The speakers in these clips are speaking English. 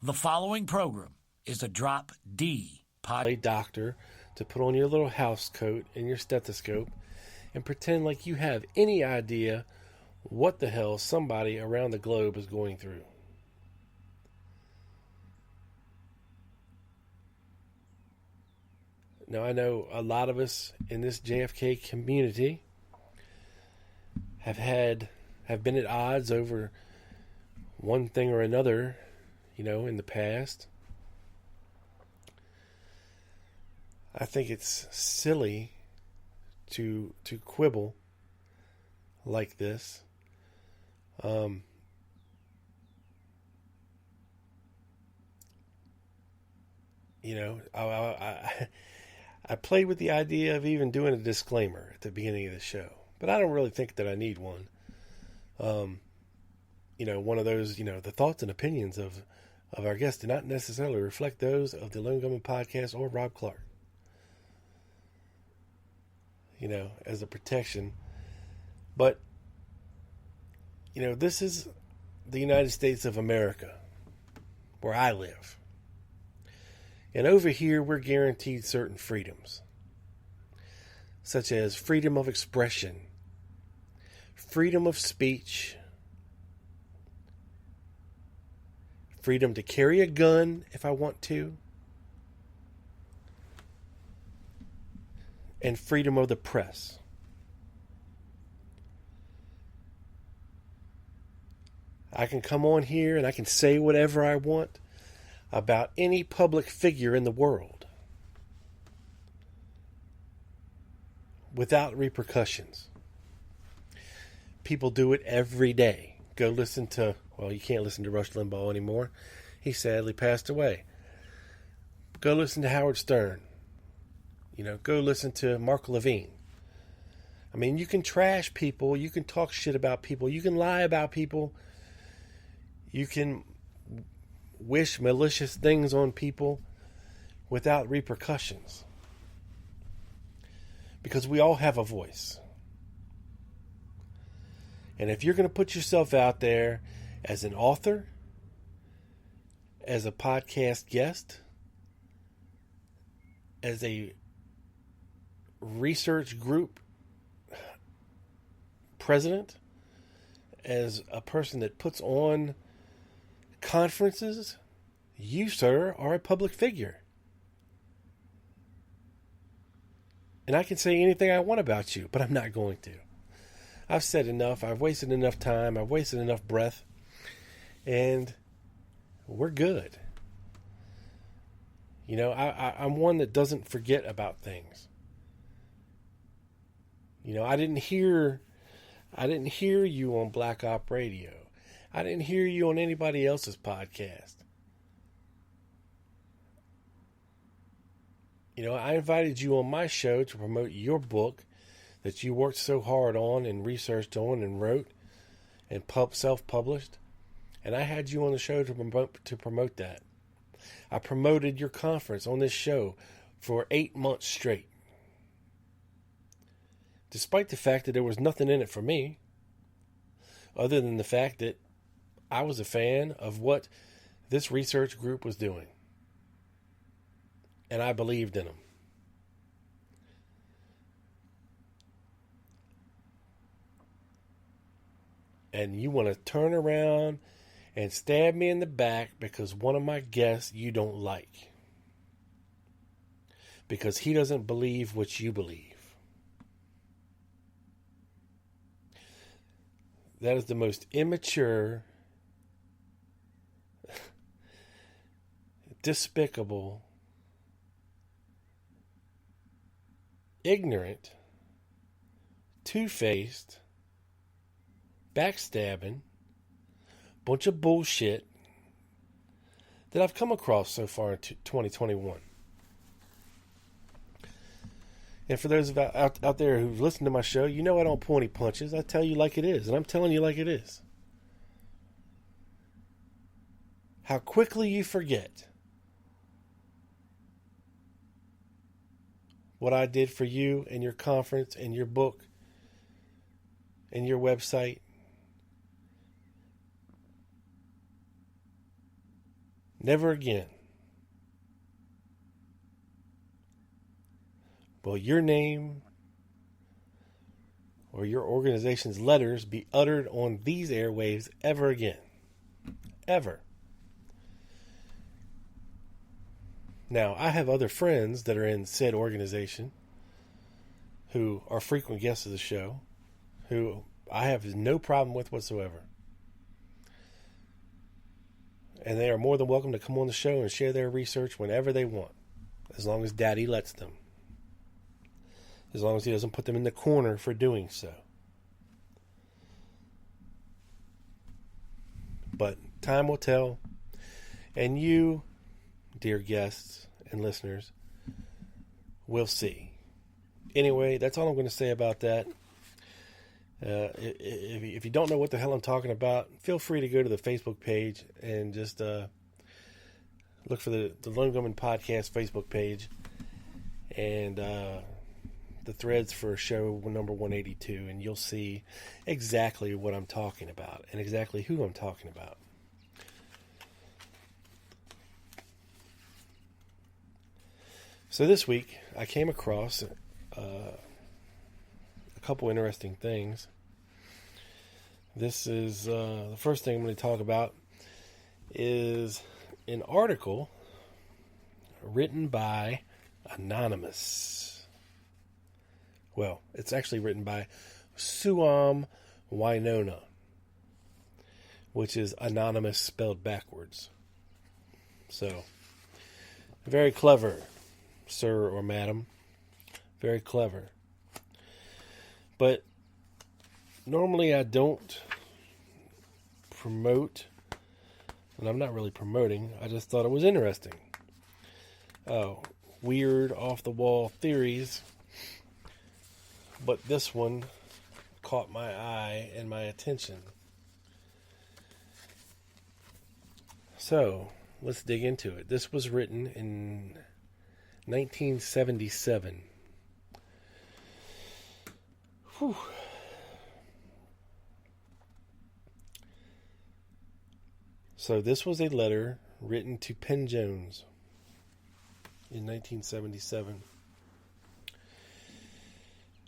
The following program is a Drop D podcast. A doctor to put on your little house coat and your stethoscope and pretend like you have any idea what the hell somebody around the globe is going through. Now, I know a lot of us in this JFK community have been at odds over one thing or another, in the past. I think it's silly to quibble like this. I played with the idea of even doing a disclaimer at the beginning of the show, but I don't really think that I need one. One of those, the thoughts and opinions of our guests do not necessarily reflect those of the Lone Gunman Podcast or Rob Clark. As a protection. But, this is the United States of America, where I live. And over here, we're guaranteed certain freedoms, such as freedom of expression, freedom of speech, freedom to carry a gun if I want to, and freedom of the press. I can come on here and I can say whatever I want about any public figure in the world without repercussions. People do it every day. Go listen to, you can't listen to Rush Limbaugh anymore. He sadly passed away. Go listen to Howard Stern. Go listen to Mark Levine. I mean, you can trash people. You can talk shit about people. You can lie about people. You can wish malicious things on people without repercussions. Because we all have a voice. And if you're going to put yourself out there as an author, as a podcast guest, as a research group president, as a person that puts on conferences, you, sir, are a public figure. And I can say anything I want about you, but I'm not going to. I've said enough. I've wasted enough time. I've wasted enough breath. And we're good. I'm one that doesn't forget about things. I didn't hear you on Black Op Radio. I didn't hear you on anybody else's podcast. I invited you on my show to promote your book that you worked so hard on and researched on and wrote and self-published. And I had you on the show to promote that. I promoted your conference on this show for 8 months straight. Despite the fact that there was nothing in it for me, other than the fact that I was a fan of what this research group was doing. And I believed in them. And you want to turn around and stab me in the back because one of my guests you don't like. Because he doesn't believe what you believe. That is the most immature, despicable, ignorant, two-faced, backstabbing, bunch of bullshit that I've come across so far in 2021. And for those out there who listen to my show, I don't pull any punches. I tell you like it is, and I'm telling you like it is. How quickly you forget what I did for you and your conference and your book and your website. Never again will your name or your organization's letters be uttered on these airwaves ever again. Ever. Now, I have other friends that are in said organization who are frequent guests of the show, who I have no problem with whatsoever. And they are more than welcome to come on the show and share their research whenever they want, as long as Daddy lets them. As long as he doesn't put them in the corner for doing so. But time will tell. And you, dear guests and listeners, will see. Anyway, that's all I'm going to say about that. If you don't know what the hell I'm talking about, feel free to go to the Facebook page and just look for the Lone Gunman Podcast Facebook page. And the threads for show number 182, and you'll see exactly what I'm talking about and exactly who I'm talking about. So this week, I came across a couple interesting things. This is the first thing I'm going to talk about is an article written by Anonymous. Well, it's actually written by Suom Ynona, which is anonymous spelled backwards. So, very clever, sir or madam. Very clever. But normally I don't promote, and I'm not really promoting, I just thought it was interesting. Weird, off-the-wall theories. But this one caught my eye and my attention. So, let's dig into it. This was written in 1977. Whew. So, this was a letter written to Penn Jones in 1977.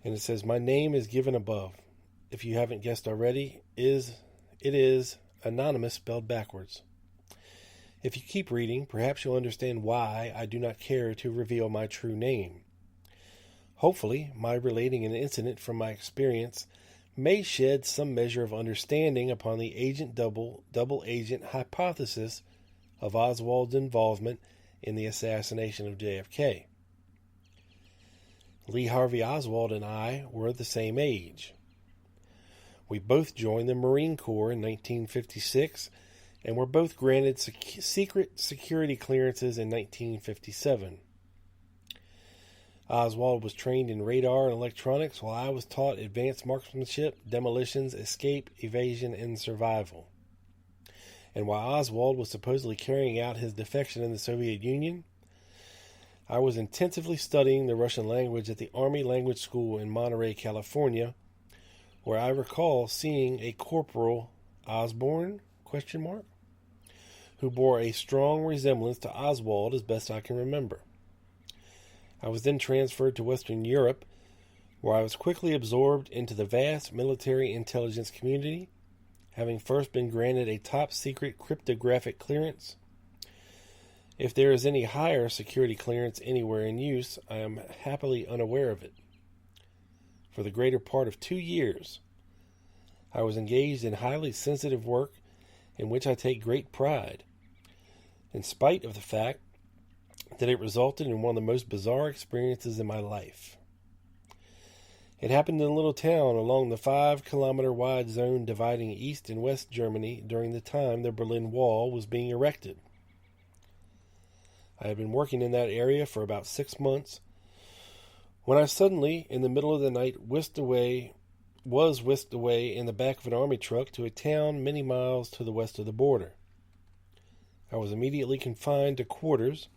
And it says, "My name is given above. If you haven't guessed already, it is anonymous spelled backwards. If you keep reading, perhaps you'll understand why I do not care to reveal my true name. Hopefully, my relating an incident from my experience may shed some measure of understanding upon the double agent hypothesis of Oswald's involvement in the assassination of JFK. Lee Harvey Oswald and I were the same age. We both joined the Marine Corps in 1956 and were both granted secret security clearances in 1957. Oswald was trained in radar and electronics, while I was taught advanced marksmanship, demolitions, escape, evasion, and survival. And while Oswald was supposedly carrying out his defection in the Soviet Union, I was intensively studying the Russian language at the Army Language School in Monterey, California, where I recall seeing a Corporal Osborne, who bore a strong resemblance to Oswald as best I can remember. I was then transferred to Western Europe, where I was quickly absorbed into the vast military intelligence community, having first been granted a top-secret cryptographic clearance. If there is any higher security clearance anywhere in use, I am happily unaware of it. For the greater part of 2 years, I was engaged in highly sensitive work in which I take great pride, in spite of the fact that it resulted in one of the most bizarre experiences in my life. It happened in a little town along the 5-kilometer wide zone dividing East and West Germany during the time the Berlin Wall was being erected. I had been working in that area for about 6 months when I suddenly, in the middle of the night, was whisked away in the back of an army truck to a town many miles to the west of the border. I was immediately confined to quarters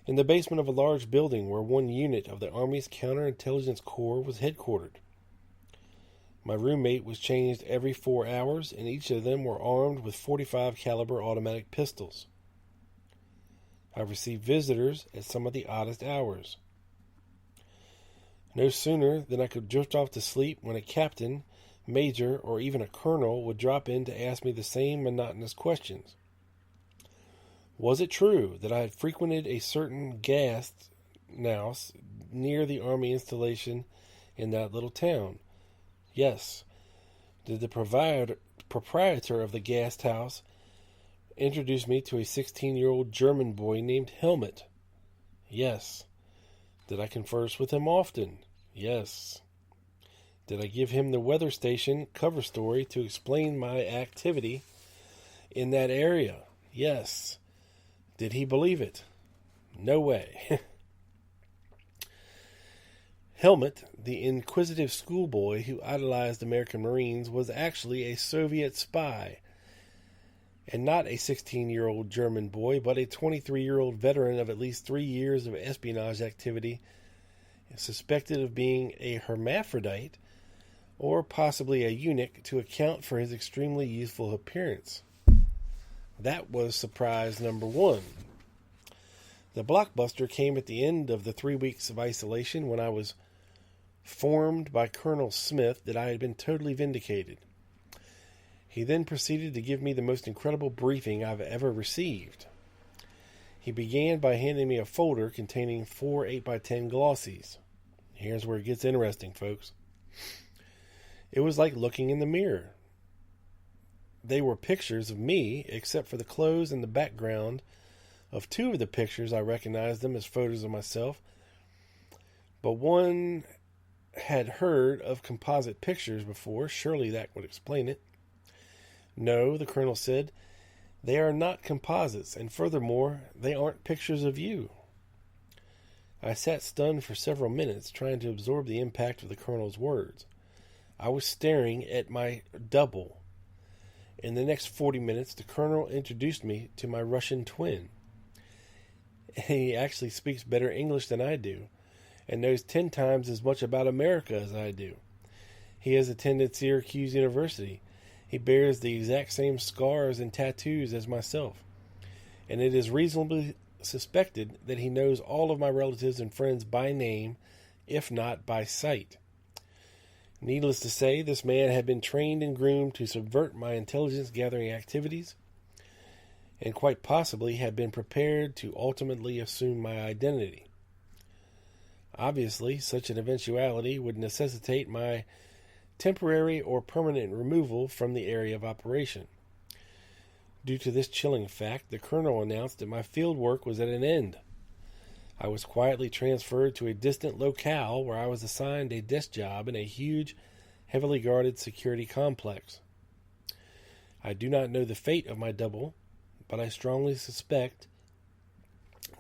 in the basement of a large building where one unit of the Army's Counterintelligence Corps was headquartered. My roommate was changed every 4 hours, and each of them were armed with .45 caliber automatic pistols. I've received visitors at some of the oddest hours. No sooner than I could drift off to sleep when a captain, major, or even a colonel would drop in to ask me the same monotonous questions. Was it true that I had frequented a certain gas house near the army installation in that little town? Yes. Did the proprietor of the gas house introduce me to a 16-year-old German boy named Helmut? Yes. Did I converse with him often? Yes. Did I give him the weather station cover story to explain my activity in that area? Yes. Did he believe it? No way. Helmut, the inquisitive schoolboy who idolized American Marines, was actually a Soviet spy, and not a 16-year-old German boy, but a 23-year-old veteran of at least 3 years of espionage activity, suspected of being a hermaphrodite, or possibly a eunuch, to account for his extremely youthful appearance. That was surprise number one. The blockbuster came at the end of the 3 weeks of isolation when I was informed by Colonel Smith that I had been totally vindicated. He then proceeded to give me the most incredible briefing I've ever received. He began by handing me a folder containing 4 8x10 glossies. Here's where it gets interesting, folks. It was like looking in the mirror. They were pictures of me, except for the clothes and the background. Of 2 of the pictures, I recognized them as photos of myself, but one had heard of composite pictures before. Surely that would explain it. No, the colonel said, they are not composites, and furthermore, they aren't pictures of you. I sat stunned for several minutes, trying to absorb the impact of the colonel's words. I was staring at my double. In the next 40 minutes, the colonel introduced me to my Russian twin. He actually speaks better English than I do, and knows 10 times as much about America as I do. He has attended Syracuse University. He bears the exact same scars and tattoos as myself, and it is reasonably suspected that he knows all of my relatives and friends by name, if not by sight. Needless to say, this man had been trained and groomed to subvert my intelligence-gathering activities, and quite possibly had been prepared to ultimately assume my identity. Obviously, such an eventuality would necessitate my temporary or permanent removal from the area of operation. Due to this chilling fact, the colonel announced that my field work was at an end. I was quietly transferred to a distant locale where I was assigned a desk job in a huge, heavily guarded security complex. I do not know the fate of my double, but I strongly suspect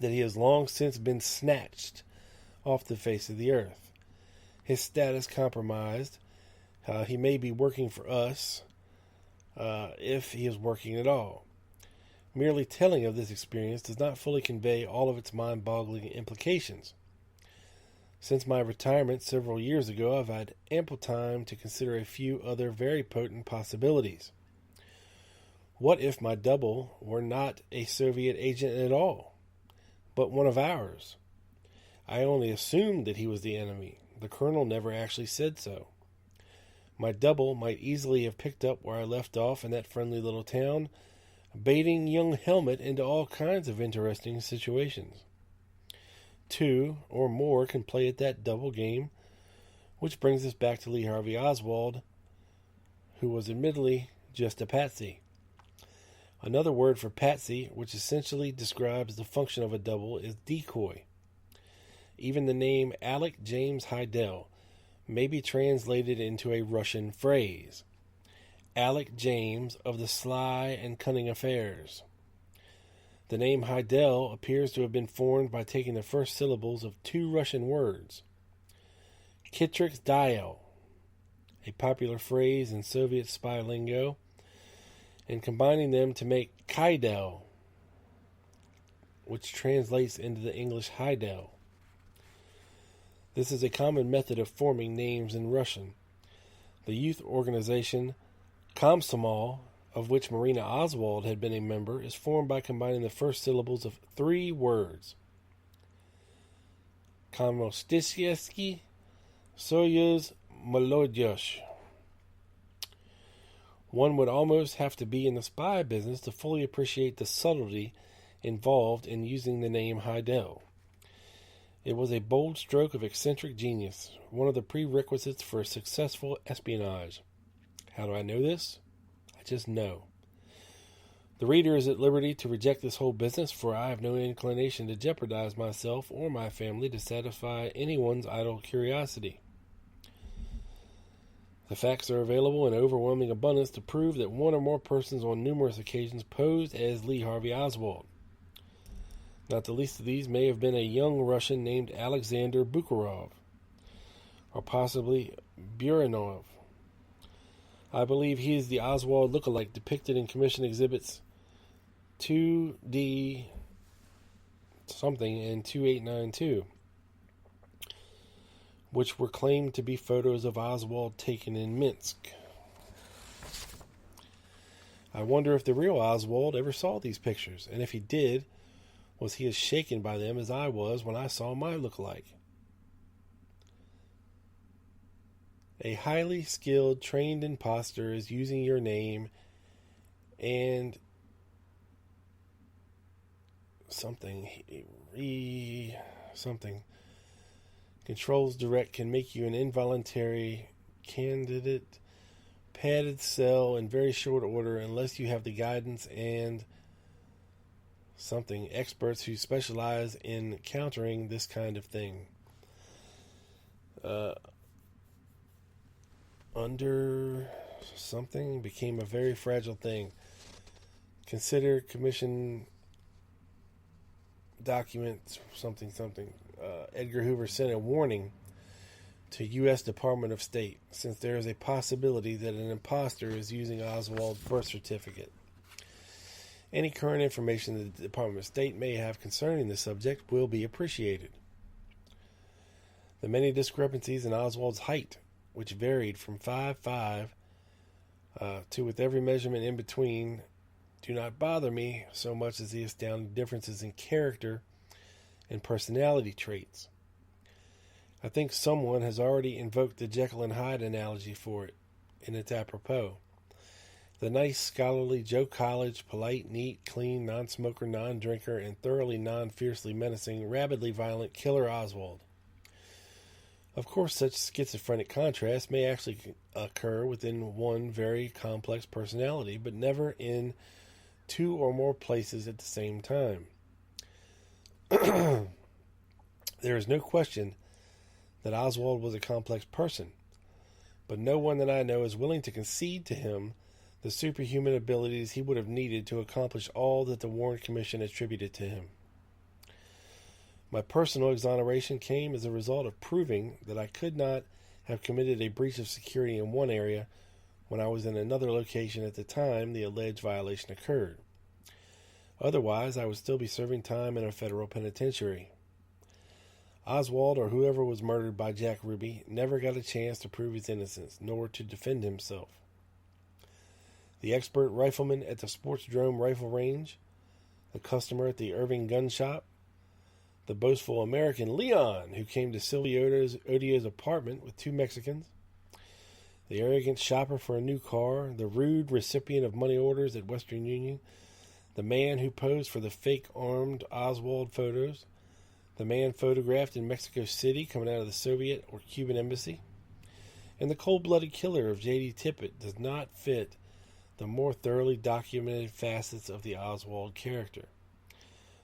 that he has long since been snatched off the face of the earth. His status compromised. He may be working for us, if he is working at all. Merely telling of this experience does not fully convey all of its mind-boggling implications. Since my retirement several years ago, I've had ample time to consider a few other very potent possibilities. What if my double were not a Soviet agent at all, but one of ours? I only assumed that he was the enemy. The colonel never actually said so. My double might easily have picked up where I left off in that friendly little town, baiting young Helmut into all kinds of interesting situations. 2 or more can play at that double game, which brings us back to Lee Harvey Oswald, who was admittedly just a patsy. Another word for patsy, which essentially describes the function of a double, is decoy. Even the name Alec James Heidel may be translated into a Russian phrase. Alec James of the sly and cunning affairs. The name Heidel appears to have been formed by taking the first syllables of 2 Russian words. Kitrix Dial, a popular phrase in Soviet spy lingo, and combining them to make Kaidel, which translates into the English Heidel. This is a common method of forming names in Russian. The youth organization Komsomol of which Marina Oswald had been a member, is formed by combining the first syllables of 3 words. Komostyskiy Soyuz Molodyosh. One would almost have to be in the spy business to fully appreciate the subtlety involved in using the name Heidel. It was a bold stroke of eccentric genius, one of the prerequisites for successful espionage. How do I know this? I just know. The reader is at liberty to reject this whole business, for I have no inclination to jeopardize myself or my family to satisfy anyone's idle curiosity. The facts are available in overwhelming abundance to prove that one or more persons on numerous occasions posed as Lee Harvey Oswald. Not the least of these may have been a young Russian named Alexander Bukharov, or possibly Buranov. I believe he is the Oswald look-alike depicted in Commission Exhibits 2D something and 2892, which were claimed to be photos of Oswald taken in Minsk. I wonder if the real Oswald ever saw these pictures, and if he did, was he as shaken by them as I was when I saw my look-alike? A highly skilled, trained imposter is using your name and something. Controls Direct can make you an involuntary candidate, padded cell in very short order unless you have the guidance and something experts who specialize in countering this kind of thing. Under something became a very fragile thing. Consider Commission document something. Edgar Hoover sent a warning to U.S. Department of State, since there is a possibility that an imposter is using Oswald's birth certificate. Any current information that the Department of State may have concerning the subject will be appreciated. The many discrepancies in Oswald's height, which varied from 5'5" to with every measurement in between, do not bother me so much as the astounding differences in character and personality traits. I think someone has already invoked the Jekyll and Hyde analogy for it, and it's apropos. The nice, scholarly, Joe College, polite, neat, clean, non-smoker, non-drinker, and thoroughly non-fiercely menacing, rabidly violent killer Oswald. Of course, such schizophrenic contrast may actually occur within one very complex personality, but never in 2 or more places at the same time. There is no question that Oswald was a complex person, but no one that I know is willing to concede to him the superhuman abilities he would have needed to accomplish all that the Warren Commission attributed to him. My personal exoneration came as a result of proving that I could not have committed a breach of security in one area when I was in another location at the time the alleged violation occurred. Otherwise, I would still be serving time in a federal penitentiary. Oswald, or whoever was murdered by Jack Ruby, never got a chance to prove his innocence, nor to defend himself. The expert rifleman at the Sportsdrome rifle range, the customer at the Irving gun shop, the boastful American Leon, who came to Silvio Odio's apartment with 2 Mexicans, the arrogant shopper for a new car, the rude recipient of money orders at Western Union, the man who posed for the fake armed Oswald photos, the man photographed in Mexico City coming out of the Soviet or Cuban embassy, and the cold-blooded killer of J.D. Tippit does not fit the more thoroughly documented facets of the Oswald character.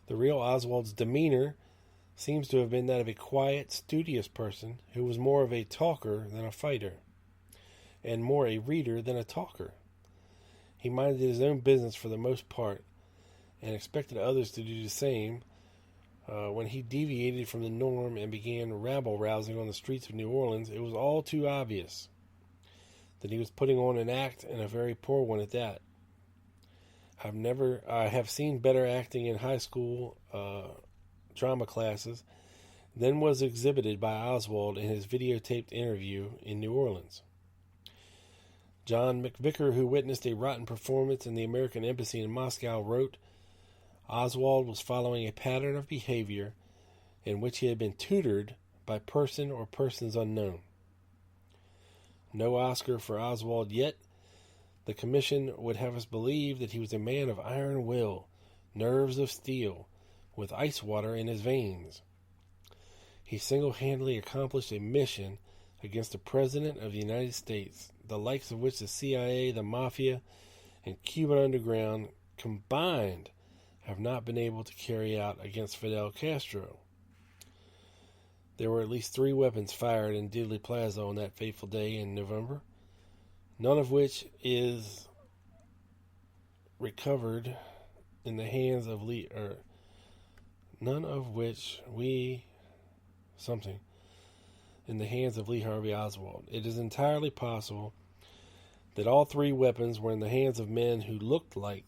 The real Oswald's demeanor seems to have been that of a quiet, studious person who was more of a talker than a fighter, and more a reader than a talker. He minded his own business for the most part, and expected others to do the same. When he deviated from the norm and began rabble-rousing on the streets of New Orleans, it was all too obvious that he was putting on an act, and a very poor one at that. I have seen better acting in high school drama classes than was exhibited by Oswald in his videotaped interview in New Orleans. John McVicker, who witnessed a rotten performance in the American Embassy in Moscow, wrote, Oswald was following a pattern of behavior in which he had been tutored by person or persons unknown. No Oscar for Oswald yet. The commission would have us believe that he was a man of iron will, nerves of steel, with ice water in his veins. He single-handedly accomplished a mission against the President of the United States, the likes of which the CIA, the Mafia, and Cuban underground combined have not been able to carry out against Fidel Castro. There were at least 3 weapons fired in Dealey Plaza on that fateful day in November, none of which is recovered in the hands of Lee, or none of which in the hands of Lee Harvey Oswald. It is entirely possible that all 3 weapons were in the hands of men who looked like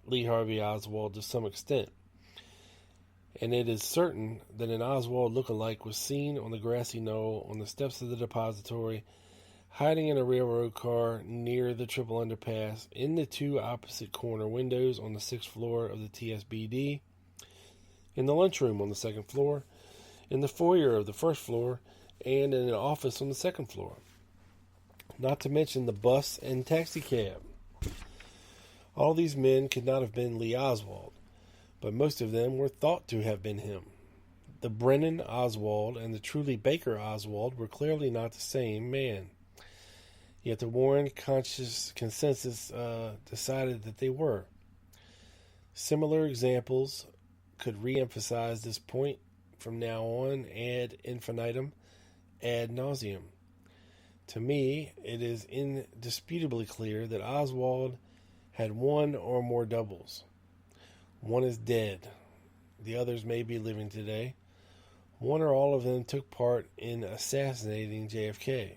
Lee Harvey Oswald to some extent. And it is certain that an Oswald look-alike was seen on the grassy knoll on the steps of the depository, hiding in a railroad car near the triple underpass, in the 2 opposite corner windows on the 6th floor of the TSBD, in the lunchroom on the 2nd floor, in the foyer of the 1st floor, and in an office on the 2nd floor. Not to mention the bus and taxicab. All these men could not have been Lee Oswald, but most of them were thought to have been him. The Brennan Oswald and the truly Baker Oswald were clearly not the same man. Yet the Warren conscious consensus decided that they were. Similar examples could re-emphasize this point from now on ad infinitum, ad nauseum. To me, it is indisputably clear that Oswald had 1 or more doubles. One is dead. The others may be living today. One or all of them took part in assassinating JFK.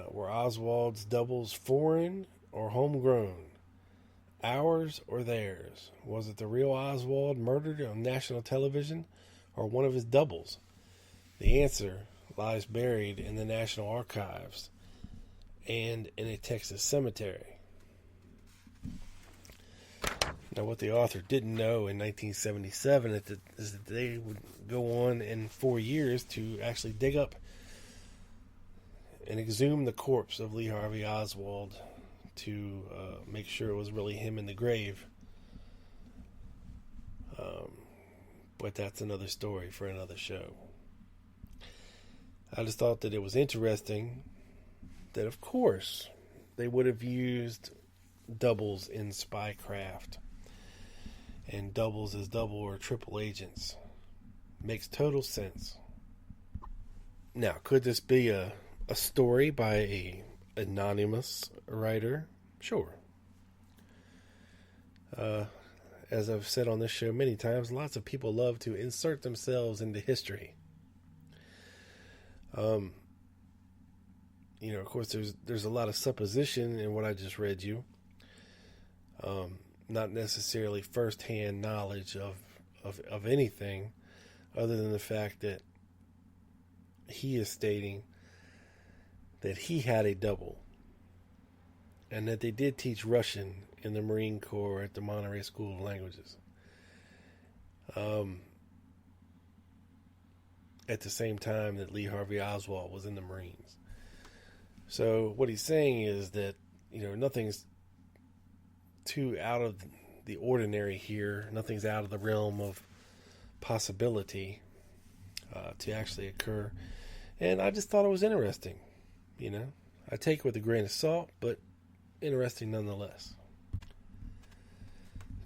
Were Oswald's doubles foreign or homegrown? Ours or theirs? Was it the real Oswald murdered on national television, or one of his doubles? The answer lies buried in the National Archives and in a Texas cemetery. Now, what the author didn't know in 1977 is that they would go on in 4 years to actually dig up and exhume the corpse of Lee Harvey Oswald to make sure it was really him in the grave. But that's another story for another show. I just thought that it was interesting that, of course, they would have used doubles in spycraft. And doubles as double or triple agents. Makes total sense. Now, could this be a story by a anonymous writer? Sure. As I've said on this show many times, lots of people love to insert themselves into history. Of course, there's a lot of supposition in what I just read you. Not necessarily first-hand knowledge of anything, other than the fact that he is stating that he had a double, and that they did teach Russian in the Marine Corps at the Monterey School of Languages. At the same time that Lee Harvey Oswald was in the Marines. So what he's saying is that, nothing's too out of the ordinary here. Nothing's out of the realm of possibility to actually occur. And I just thought it was interesting. I take it with a grain of salt, but interesting nonetheless.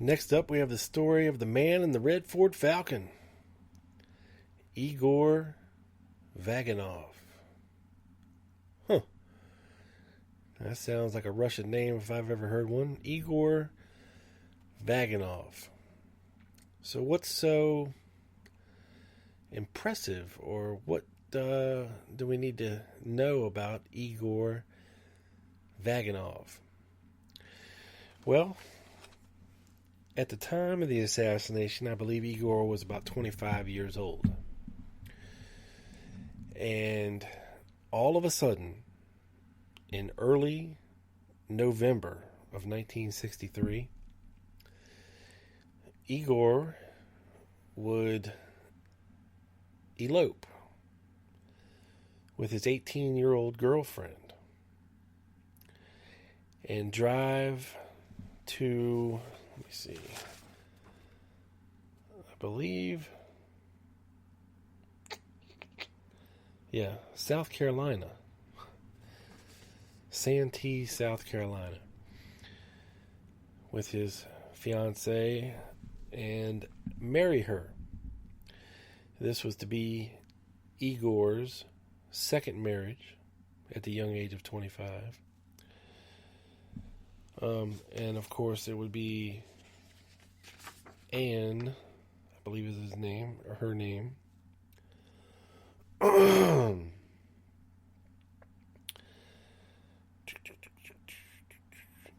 Next up, we have the story of the man in the red Ford Falcon, Igor Vaganov. That sounds like a Russian name if I've ever heard one. Igor Vaganov. So what's so impressive, or what do we need to know about Igor Vaganov? Well, at the time of the assassination, I believe Igor was about 25 years old. And all of a sudden, in early November of 1963, Igor would elope with his 18-year-old girlfriend and drive to, let me see, I believe, South Carolina. Santee, South Carolina, with his fiancée and marry her. This was to be Igor's second marriage at the young age of 25. And of course, it would be Anne, I believe is his name, or her name.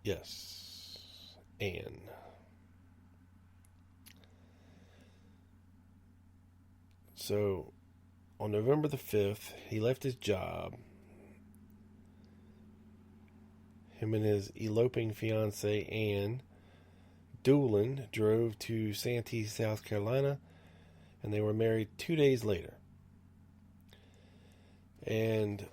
Yes, Anne. So, on November the 5th, he left his job. Him and his eloping fiancée, Anne Doolin, drove to Santee, South Carolina, and they were married 2 days later. And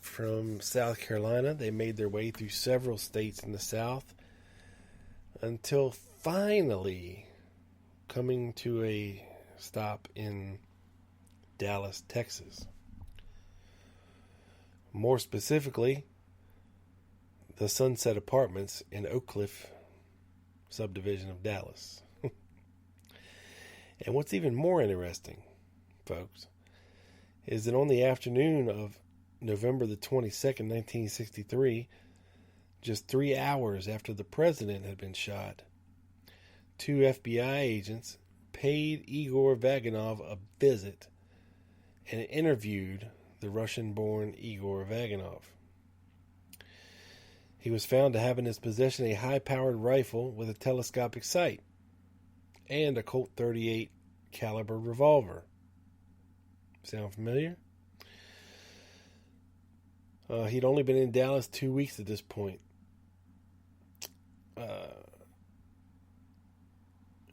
from South Carolina, they made their way through several states in the South until finally coming to a stop in Dallas, Texas. More specifically, the Sunset Apartments in Oak Cliff subdivision of Dallas. And what's even more interesting, folks, is that on the afternoon of November the 22nd, 1963, just 3 hours after the president had been shot, 2 FBI agents paid Igor Vaganov a visit and interviewed the Russian-born Igor Vaganov. He was found to have in his possession a high-powered rifle with a telescopic sight and a Colt .38 caliber revolver. Sound familiar? He'd only been in Dallas 2 weeks at this point.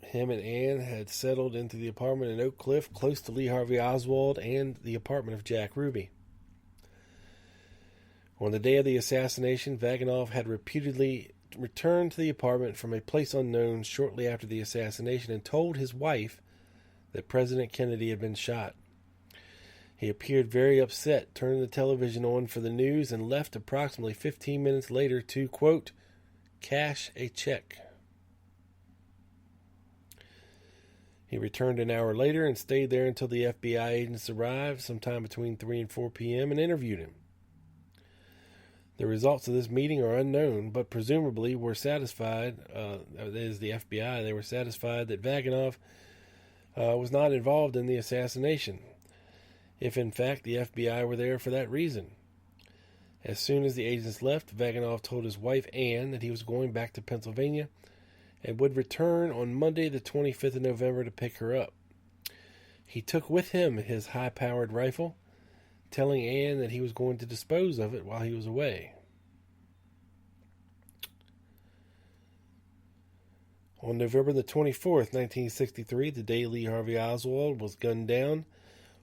Him and Ann had settled into the apartment in Oak Cliff, close to Lee Harvey Oswald and the apartment of Jack Ruby. On the day of the assassination, Vaganov had reputedly returned to the apartment from a place unknown shortly after the assassination and told his wife that President Kennedy had been shot. He appeared very upset, turned the television on for the news, and left approximately 15 minutes later to, quote, cash a check. He returned an hour later and stayed there until the FBI agents arrived sometime between 3 and 4 p.m. and interviewed him. The results of this meeting are unknown, but presumably were satisfied, that is the FBI, they were satisfied that Vaganov was not involved in the assassination, if in fact the FBI were there for that reason. As soon as the agents left, Vaganov told his wife Ann that he was going back to Pennsylvania and would return on Monday the 25th of November to pick her up. He took with him his high-powered rifle, telling Ann that he was going to dispose of it while he was away. On November the 24th, 1963, the day Lee Harvey Oswald was gunned down,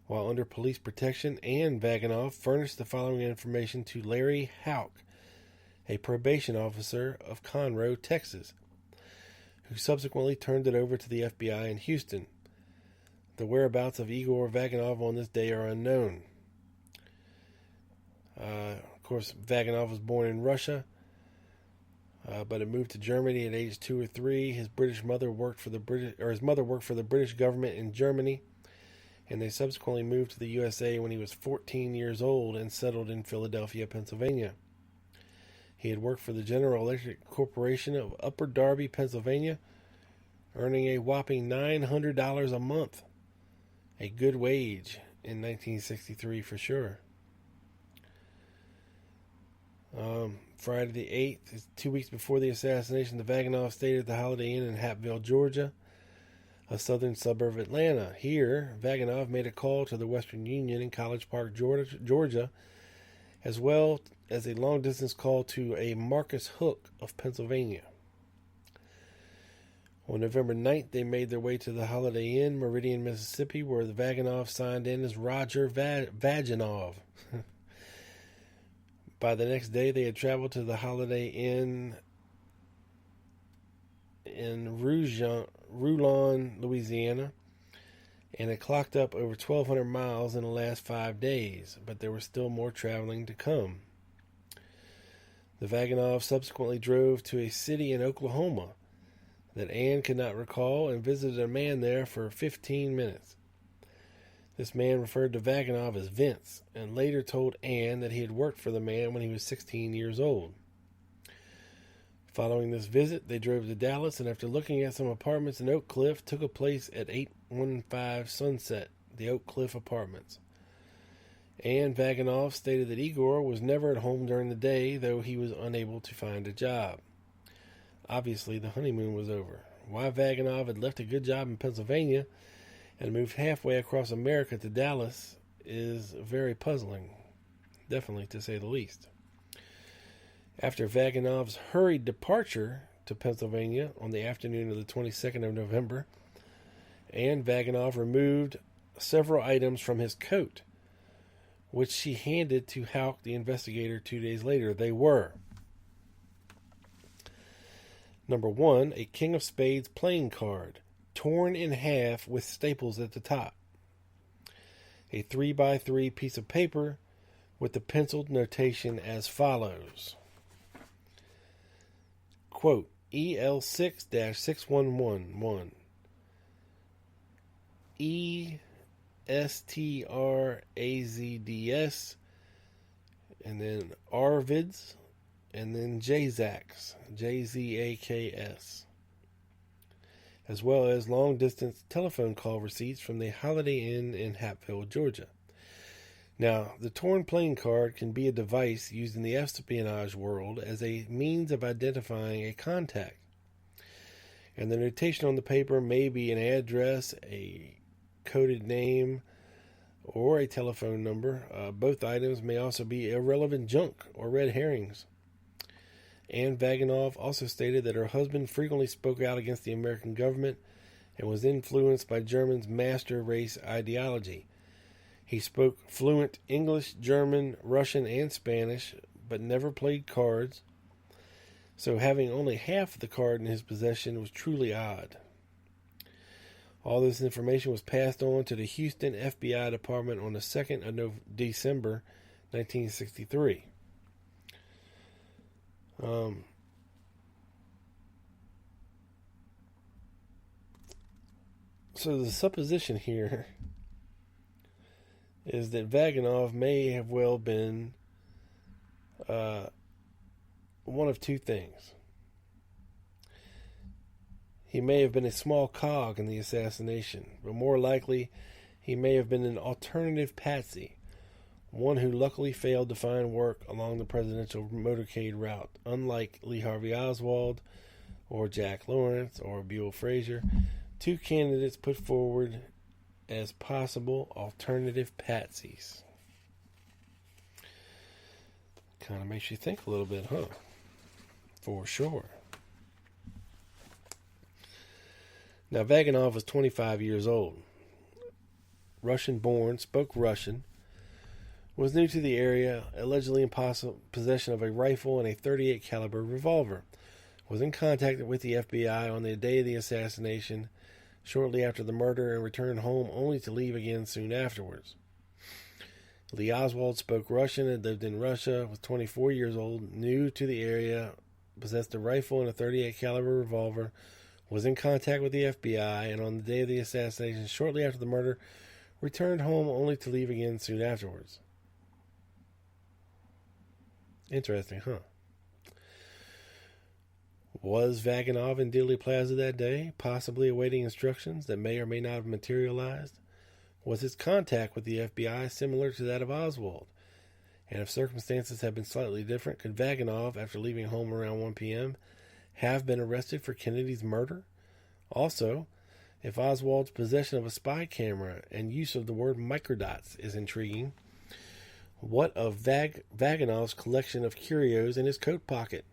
while under police protection, Ann Vaganov furnished the following information to Larry Houck, a probation officer of Conroe, Texas, who subsequently turned it over to the FBI in Houston. The whereabouts of Igor Vaganov on this day are unknown. Of course, Vaganov was born in Russia, but had moved to Germany at age 2 or 3. His mother worked for the British government in Germany, and they subsequently moved to the USA when he was 14 years old and settled in Philadelphia, Pennsylvania. He had worked for the General Electric Corporation of Upper Darby, Pennsylvania, earning a whopping $900 a month, a good wage in 1963 for sure. Friday the 8th, 2 weeks before the assassination, the Vaganov stayed at the Holiday Inn in Hapville, Georgia. a southern suburb of Atlanta. Here, Vaganov made a call to the Western Union in College Park, Georgia, as well as a long-distance call to a Marcus Hook of Pennsylvania. On November 9th, they made their way to the Holiday Inn, Meridian, Mississippi, where the Vaganov signed in as Roger Vagenov. By the next day, they had traveled to the Holiday Inn in Roulan, Louisiana, and had clocked up over 1,200 miles in the last 5 days, but there was still more traveling to come. The Vaganov subsequently drove to a city in Oklahoma that Anne could not recall and visited a man there for 15 minutes. This man referred to Vaganov as Vince and later told Anne that he had worked for the man when he was 16 years old. Following this visit, they drove to Dallas and after looking at some apartments in Oak Cliff, took a place at 815 Sunset, the Oak Cliff Apartments. Anne Vaganov stated that Igor was never at home during the day, though he was unable to find a job. Obviously, the honeymoon was over. Why Vaganov had left a good job in Pennsylvania and moved halfway across America to Dallas is very puzzling, definitely to say the least. After Vaganov's hurried departure to Pennsylvania on the afternoon of the 22nd of November, Anne Vaganov removed several items from his coat, which she handed to Houck, the investigator, 2 days later. They were: number 1, a King of Spades playing card, torn in half with staples at the top. A 3x3 piece of paper with the penciled notation as follows. Quote, EL6-6111, ESTRAZDS, and then Arvids, and then JZAKS, JZAKS, as well as long-distance telephone call receipts from the Holiday Inn in Hapville, Georgia. Now, the torn playing card can be a device used in the espionage world as a means of identifying a contact. And the notation on the paper may be an address, a coded name, or a telephone number. Both items may also be irrelevant junk or red herrings. Anne Vaganov also stated that her husband frequently spoke out against the American government and was influenced by Germany's master race ideology. He spoke fluent English, German, Russian, and Spanish, but never played cards, so having only half the card in his possession was truly odd. All this information was passed on to the Houston FBI Department on the 2nd of December, 1963. So the supposition here is that Vaganov may have well been one of two things. He may have been a small cog in the assassination, but more likely he may have been an alternative patsy, one who luckily failed to find work along the presidential motorcade route, unlike Lee Harvey Oswald or Jack Lawrence or Buell Frazier, two candidates put forward as possible alternative patsies. Kind of makes you think a little bit, huh? For sure. Now, Vaganov was 25 years old. Russian-born, spoke Russian, was new to the area, allegedly in possession of a rifle and a .38 caliber revolver, was in contact with the FBI on the day of the assassination, shortly after the murder, and returned home only to leave again soon afterwards. Lee Oswald spoke Russian and lived in Russia, was 24 years old, new to the area, possessed a rifle and a .38 caliber revolver, was in contact with the FBI, and on the day of the assassination, shortly after the murder, returned home only to leave again soon afterwards. Interesting, huh? Was Vaganov in Dealey Plaza that day, possibly awaiting instructions that may or may not have materialized? Was his contact with the FBI similar to that of Oswald? And if circumstances had been slightly different, could Vaganov, after leaving home around 1 p.m., have been arrested for Kennedy's murder? Also, If Oswald's possession of a spy camera and use of the word microdots is intriguing, what of Vaganov's collection of curios in his coat pocket?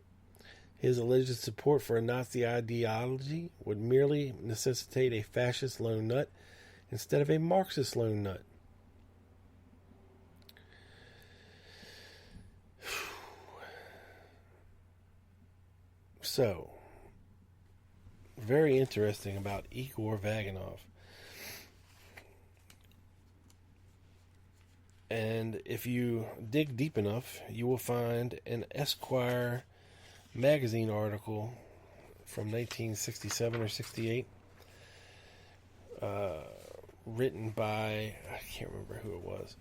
His alleged support for a Nazi ideology would merely necessitate a fascist lone nut instead of a Marxist lone nut. So, very interesting about Igor Vaganov. And if you dig deep enough, you will find an Esquire magazine article from 1967 or 68, written by, I can't remember who it was.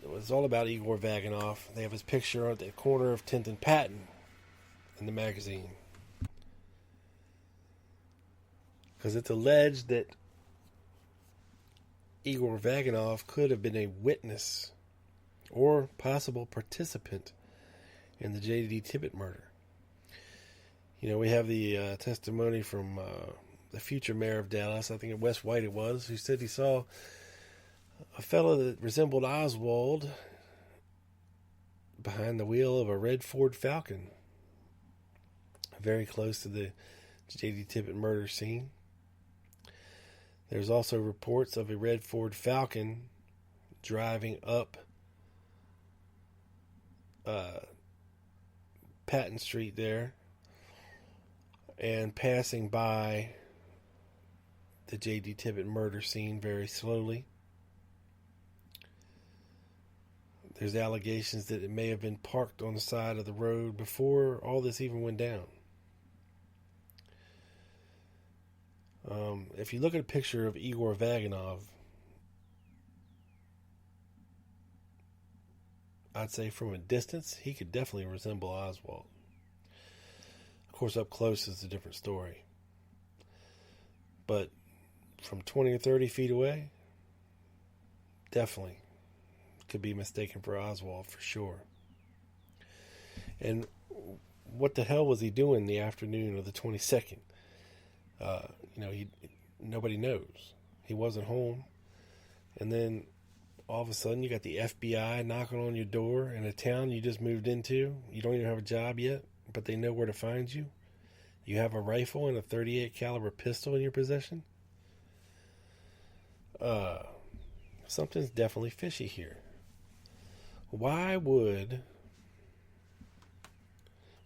It was all about Igor Vaganov. They have his picture at the corner of 10th and Patton in the magazine. Because it's alleged that Igor Vaganov could have been a witness or possible participant in the J.D. Tippit murder. You know, we have the testimony from the future mayor of Dallas, I think Wes White it was, who said he saw a fellow that resembled Oswald behind the wheel of a red Ford Falcon, very close to the J.D. Tippit murder scene. There's also reports of a red Ford Falcon driving up Patton Street there and passing by the J.D. Tippit murder scene very slowly. There's allegations that it may have been parked on the side of the road before all this even went down. If you look at a picture of Igor Vaganov, I'd say from a distance, he could definitely resemble Oswald. Of course, up close is a different story. But from 20 or 30 feet away, definitely could be mistaken for Oswald for sure. And what the hell was he doing the afternoon of the 22nd? Nobody knows. He wasn't home. And then all of a sudden you got the FBI knocking on your door in a town you just moved into. You don't even have a job yet, but they know where to find you. You have a rifle and a .38 caliber pistol in your possession. Something's definitely fishy here. Why would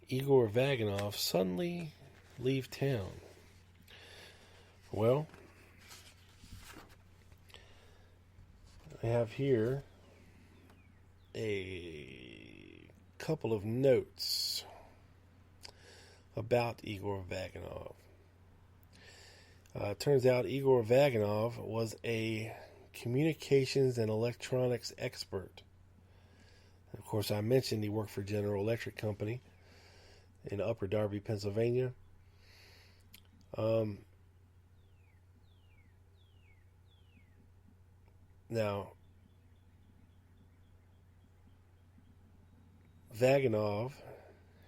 Igor Vaganov suddenly leave town? Well, I have here a couple of notes about Igor Vaganov. Turns out Igor Vaganov was a communications and electronics expert. Of course, I mentioned he worked for General Electric Company in Upper Darby, Pennsylvania. Now, Vaganov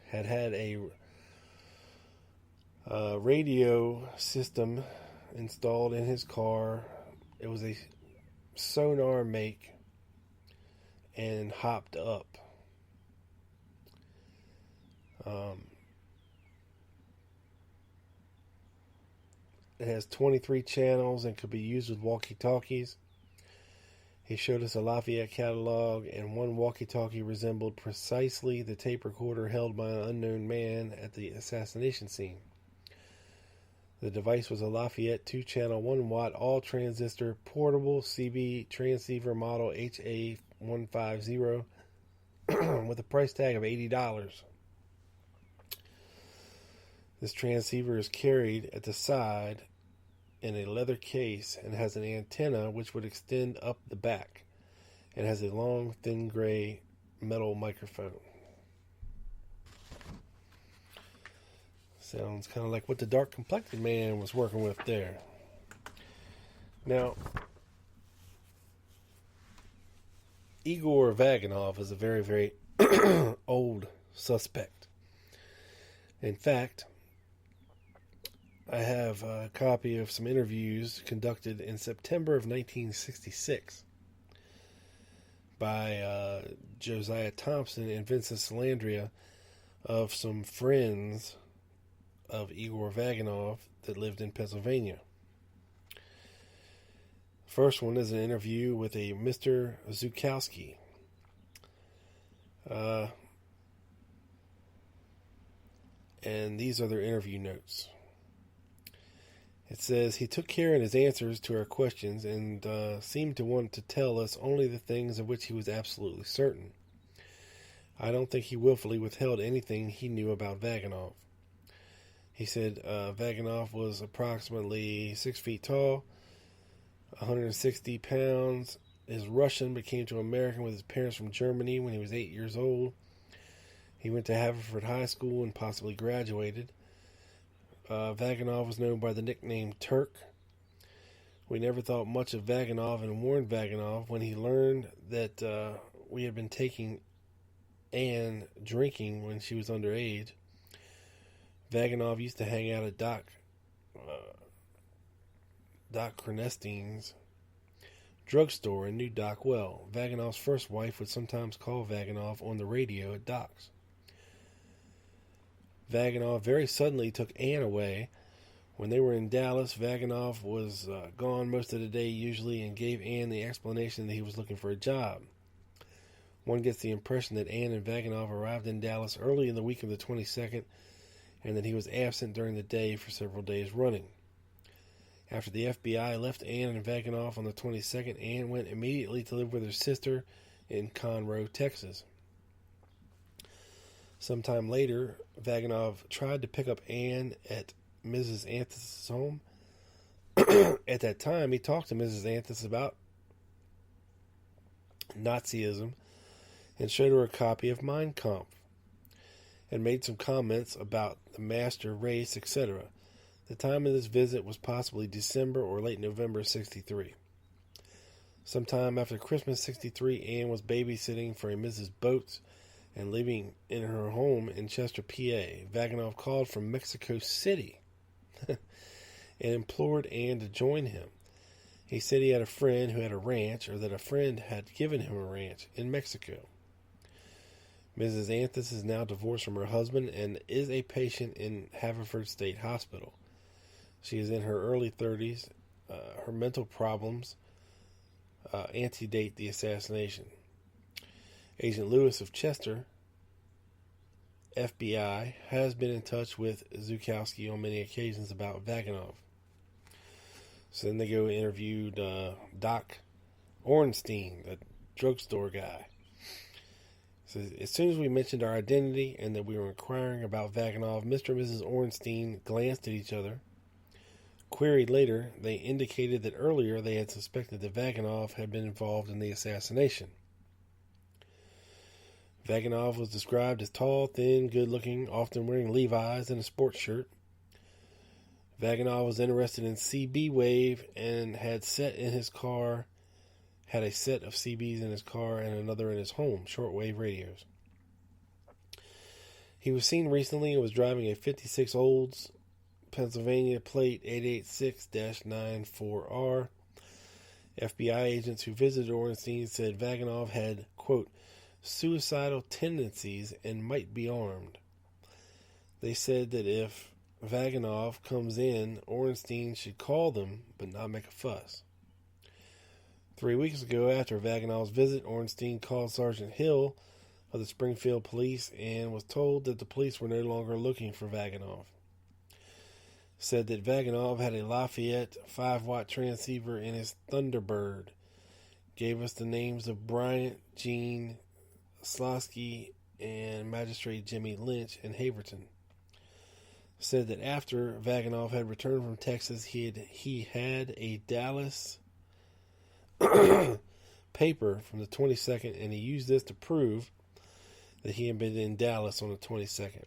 had a radio system installed in his car. It was a sonar make and hopped up. It has 23 channels and could be used with walkie-talkies. He showed us a Lafayette catalog, and one walkie-talkie resembled precisely the tape recorder held by an unknown man at the assassination scene. The device was a Lafayette 2-channel 1-watt all-transistor portable CB transceiver model HA150 with a price tag of $80. This transceiver is carried at the side in a leather case and has an antenna which would extend up the back. It has a long, thin gray metal microphone. Sounds kind of like what the dark-complected man was working with there. Now, Igor Vaganov is a very, very old suspect. In fact, I have a copy of some interviews conducted in September of 1966 by Josiah Thompson and Vincent Salandria of some friends of Igor Vaganov that lived in Pennsylvania. First one is an interview with a Mr. Zukowski. And these are their interview notes. It says, he took care in his answers to our questions and seemed to want to tell us only the things of which he was absolutely certain. I don't think he willfully withheld anything he knew about Vaganov. He said Vaganov was approximately 6 feet tall, 160 pounds, is Russian, but came to America with his parents from Germany when he was 8 years old. He went to Haverford High School and possibly graduated. Vaganov was known by the nickname Turk. We never thought much of Vaganov and warned Vaganov when he learned that we had been taking Anne drinking when she was underage. Vaganov used to hang out at Doc Crenestein's drugstore and knew Doc well. Vaganov's first wife would sometimes call Vaganov on the radio at Doc's. Vaganov very suddenly took Anne away. When they were in Dallas, Vaganov was gone most of the day usually and gave Anne the explanation that he was looking for a job. One gets the impression that Anne and Vaganov arrived in Dallas early in the week of the 22nd and that he was absent during the day for several days running. After the FBI left Anne and Vaganov on the 22nd, Anne went immediately to live with her sister in Conroe, Texas. Sometime later, Vaganov tried to pick up Anne at Mrs. Anthis' home. At that time, he talked to Mrs. Anthis about Nazism and showed her a copy of Mein Kampf and made some comments about the master race, etc. The time of this visit was possibly December or late November 63. Sometime after Christmas 63, Anne was babysitting for a Mrs. Boats and living in her home in Chester, PA. Vaganov called from Mexico City and implored Anne to join him. He said he had a friend who had a ranch, or that a friend had given him a ranch in Mexico. Mrs. Anthis is now divorced from her husband and is a patient in Haverford State Hospital. She is in her early 30s. Her mental problems antedate the assassination. Agent Lewis of Chester, FBI, has been in touch with Zukowski on many occasions about Vaganov. So then they go and interviewed Doc Ornstein, the drugstore guy. So as soon as we mentioned our identity and that we were inquiring about Vaganov, Mr. and Mrs. Ornstein glanced at each other. Queried later, they indicated that earlier they had suspected that Vaganov had been involved in the assassination. Vaganov was described as tall, thin, good-looking, often wearing Levi's and a sports shirt. Vaganov was interested in CB wave and had a set of CBs in his car and another in his home, shortwave radios. He was seen recently and was driving a 56 Olds, Pennsylvania plate 886-94R. FBI agents who visited Ornstein said Vaganov had, quote, suicidal tendencies and might be armed. They said that if Vaganov comes in, Ornstein should call them but not make a fuss. 3 weeks ago, after Vaganov's visit, Ornstein called Sergeant Hill of the Springfield Police and was told that the police were no longer looking for Vaganov. Said that Vaganov had a Lafayette 5-watt transceiver in his Thunderbird. Gave us the names of Bryant, Jean, Slosky, and Magistrate Jimmy Lynch in Haverton. Said that after Vaganov had returned from Texas, he had a Dallas paper from the 22nd, and he used this to prove that he had been in Dallas on the 22nd.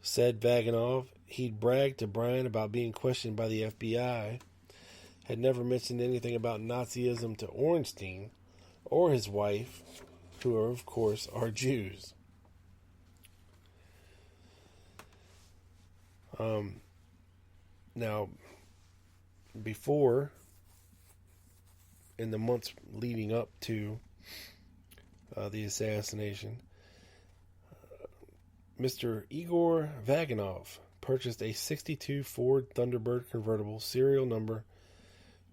Said Vaganov, he'd bragged to Brian about being questioned by the FBI, had never mentioned anything about Nazism to Ornstein or his wife, who are, of course, are Jews. Now, before, in the months leading up to the assassination, Mr. Igor Vaganov purchased a 62 Ford Thunderbird convertible, serial number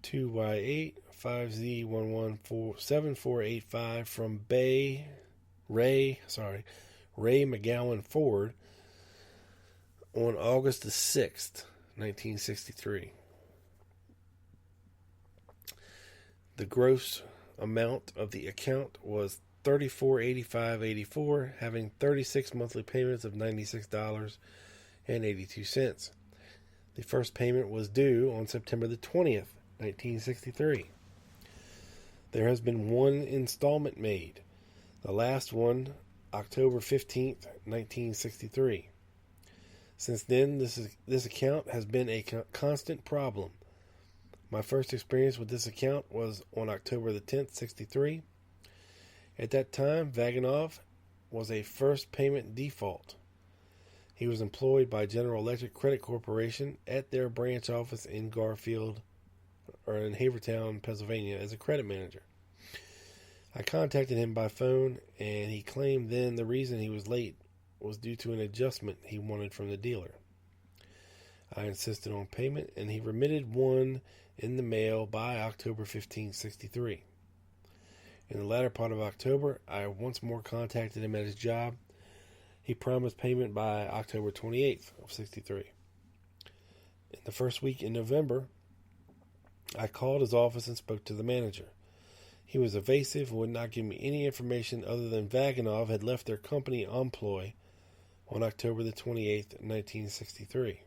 2Y8-5Z117485 from Ray McGowan Ford on August the 6th, 1963. The gross amount of the account was $34.85.84, having 36 monthly payments of $96.82. The first payment was due on September the 20th, 1963. There has been one installment made, the last one October 15th, 1963. Since then, this account has been a constant problem. My first experience with this account was on October the 10th, 63. At that time, Vaganov was a first payment default. He was employed by General Electric Credit Corporation at their branch office in Garfield, or in Havertown, Pennsylvania, as a credit manager. I contacted him by phone, and he claimed then the reason he was late was due to an adjustment he wanted from the dealer. I insisted on payment, and he remitted one in the mail by October 15, 63. In the latter part of October, I once more contacted him at his job. He promised payment by October 28th of 63. In the first week in November, I called his office and spoke to the manager. He was evasive and would not give me any information other than Vaganov had left their company employ on October the 28th, 1963.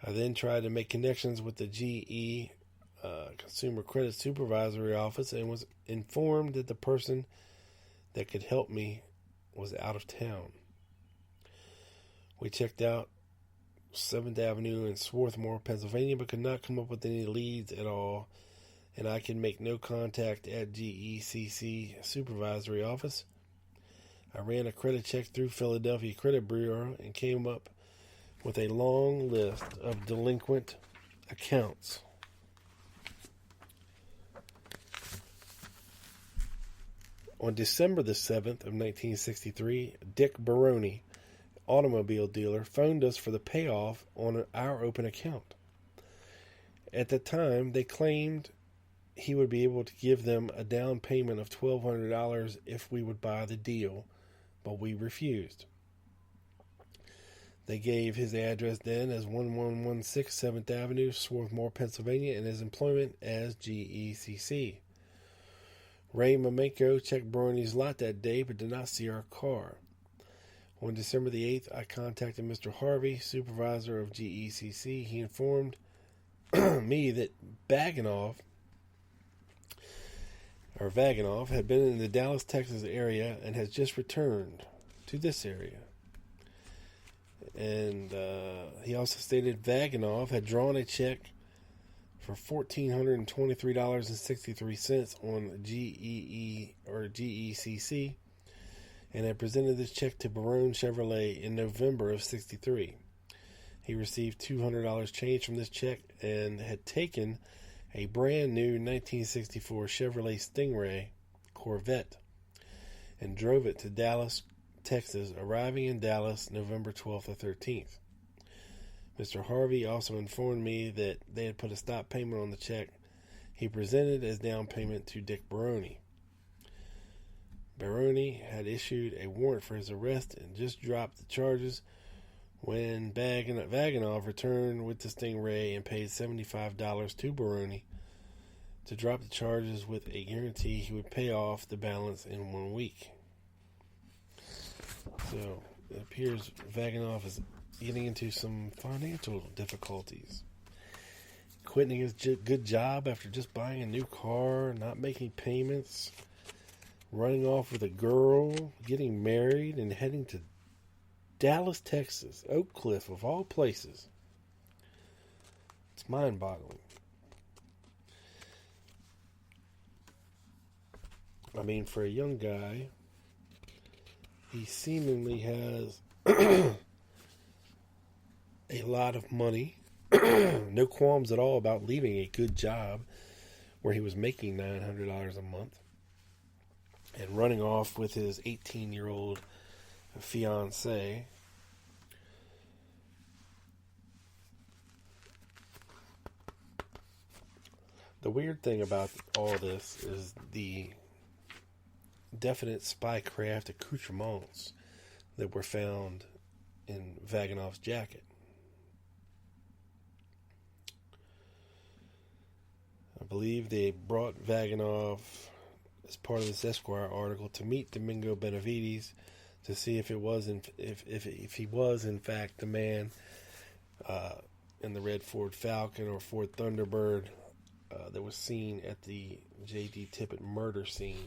I then tried to make connections with the GE Consumer Credit Supervisory Office and was informed that the person that could help me was out of town. We checked out 7th Avenue in Swarthmore, Pennsylvania, but could not come up with any leads at all, and I could make no contact at GECC Supervisory Office. I ran a credit check through Philadelphia Credit Bureau and came up with a long list of delinquent accounts. On December the 7th of 1963, Dick Baroni, automobile dealer, phoned us for the payoff on our open account. At the time, they claimed he would be able to give them a down payment of $1,200 if we would buy the deal, but we refused. They gave his address then as 1116 7th Avenue, Swarthmore, Pennsylvania, and his employment as GECC. Ray Mamenko checked Baroni's lot that day but did not see our car. On December the 8th, I contacted Mr. Harvey, supervisor of GECC. He informed me that Vaganov had been in the Dallas, Texas area and has just returned to this area. And he also stated Vaganov had drawn a check for $1,423.63 on GECC and had presented this check to Barone Chevrolet in November of 63. He received $200 change from this check and had taken a brand new 1964 Chevrolet Stingray Corvette and drove it to Dallas, Texas, arriving in Dallas November 12th or 13th. Mr. Harvey also informed me that they had put a stop payment on the check he presented as down payment to Dick Baroni. Baroni had issued a warrant for his arrest and just dropped the charges when Vaganov returned with the Stingray and paid $75 to Baroni to drop the charges with a guarantee he would pay off the balance in 1 week. So, it appears Vaganov is getting into some financial difficulties. Quitting his good job after just buying a new car, not making payments, running off with a girl, getting married, and heading to Dallas, Texas, Oak Cliff of all places. It's mind-boggling. I mean, for a young guy, he seemingly has a lot of money, no qualms at all about leaving a good job where he was making $900 a month and running off with his 18-year-old fiancée. The weird thing about all this is the definite spycraft accoutrements that were found in Vagenov's jacket. I believe they brought Vaganov as part of this Esquire article to meet Domingo Benavides to see if he was in fact the man in the red Ford Falcon or Ford Thunderbird that was seen at the J.D. Tippit murder scene,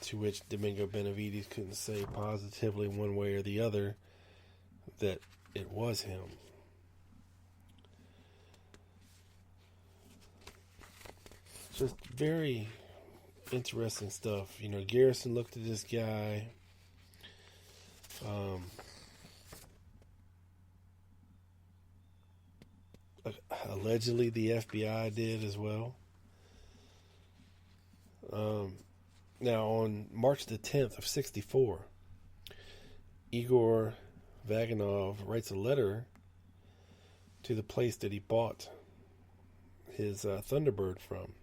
to which Domingo Benavides couldn't say positively one way or the other that it was him. Just very interesting stuff. You know, Garrison looked at this guy. Allegedly, the FBI did as well. Now, on March the 10th of 1964, Igor Vaganov writes a letter to the place that he bought his Thunderbird from,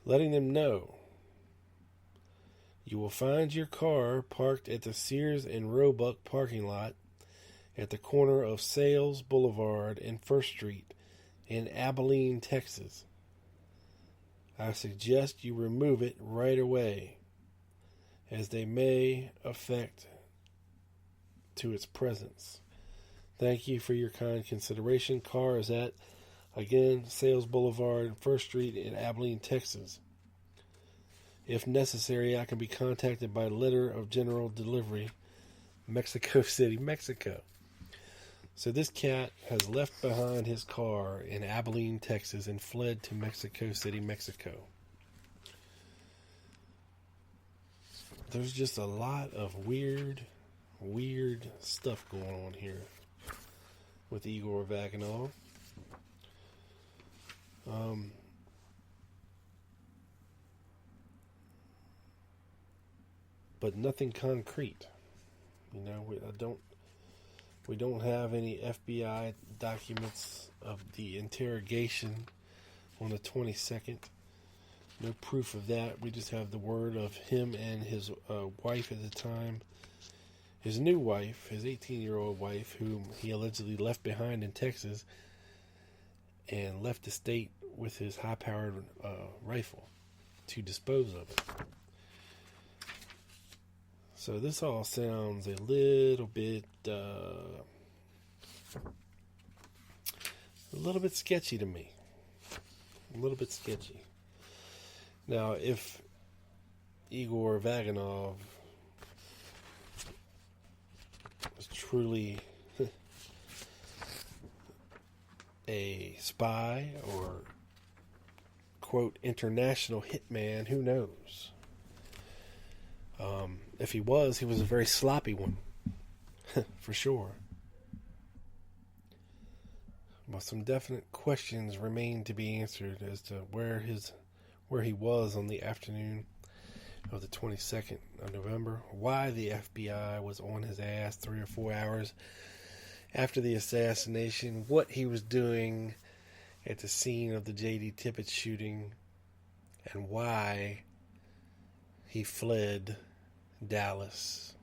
letting them know, you will find your car parked at the Sears and Roebuck parking lot at the corner of Sales Boulevard and First Street in Abilene, Texas. I suggest you remove it right away, as they may affect to its presence. Thank you for your kind consideration. Car is at, again, Sales Boulevard and First Street in Abilene, Texas. If necessary, I can be contacted by letter of general delivery, Mexico City, Mexico. So this cat has left behind his car in Abilene, Texas, and fled to Mexico City, Mexico. There's just a lot of weird stuff going on here with Igor Vaganov. But nothing concrete. You know, we don't have any FBI documents of the interrogation on the 22nd. No proof of that. We just have the word of him and his wife at the time. His new wife, his 18-year-old wife, whom he allegedly left behind in Texas and left the state with his high-powered rifle to dispose of it. So this all sounds a little bit sketchy to me. A little bit sketchy. Now, if Igor Vaganov was truly a spy or, quote, international hitman, who knows? If he was a very sloppy one, for sure. But some definite questions remain to be answered as to where he was on the afternoon of the 22nd of November, why the FBI was on his ass 3 or 4 hours after the assassination, what he was doing at the scene of the J.D. Tippit shooting, and why he fled Dallas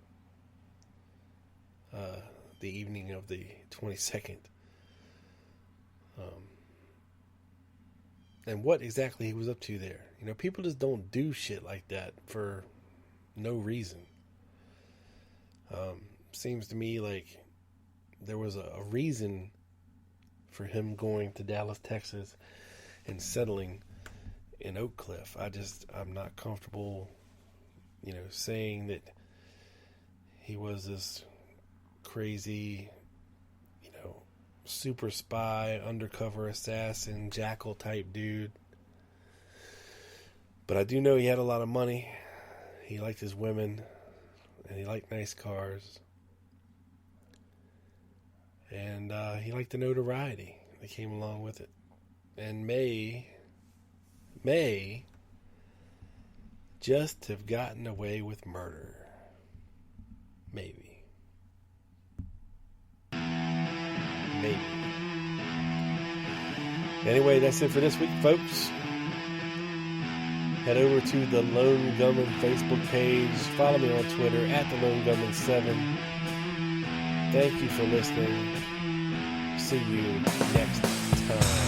the evening of the 22nd. And what exactly he was up to there. You know, people just don't do shit like that for no reason. Seems to me like there was a reason for him going to Dallas, Texas and settling in Oak Cliff. I'm not comfortable, you know, saying that he was this crazy, you know, super spy, undercover assassin, jackal type dude. But I do know he had a lot of money. He liked his women, and he liked nice cars. And he liked the notoriety that came along with it. And may just have gotten away with murder. Maybe. Anyway, that's it for this week, folks. Head over to the Lone Gunman Facebook page. Follow me on Twitter at the Lone Gunman 7. Thank you for listening. See you next time.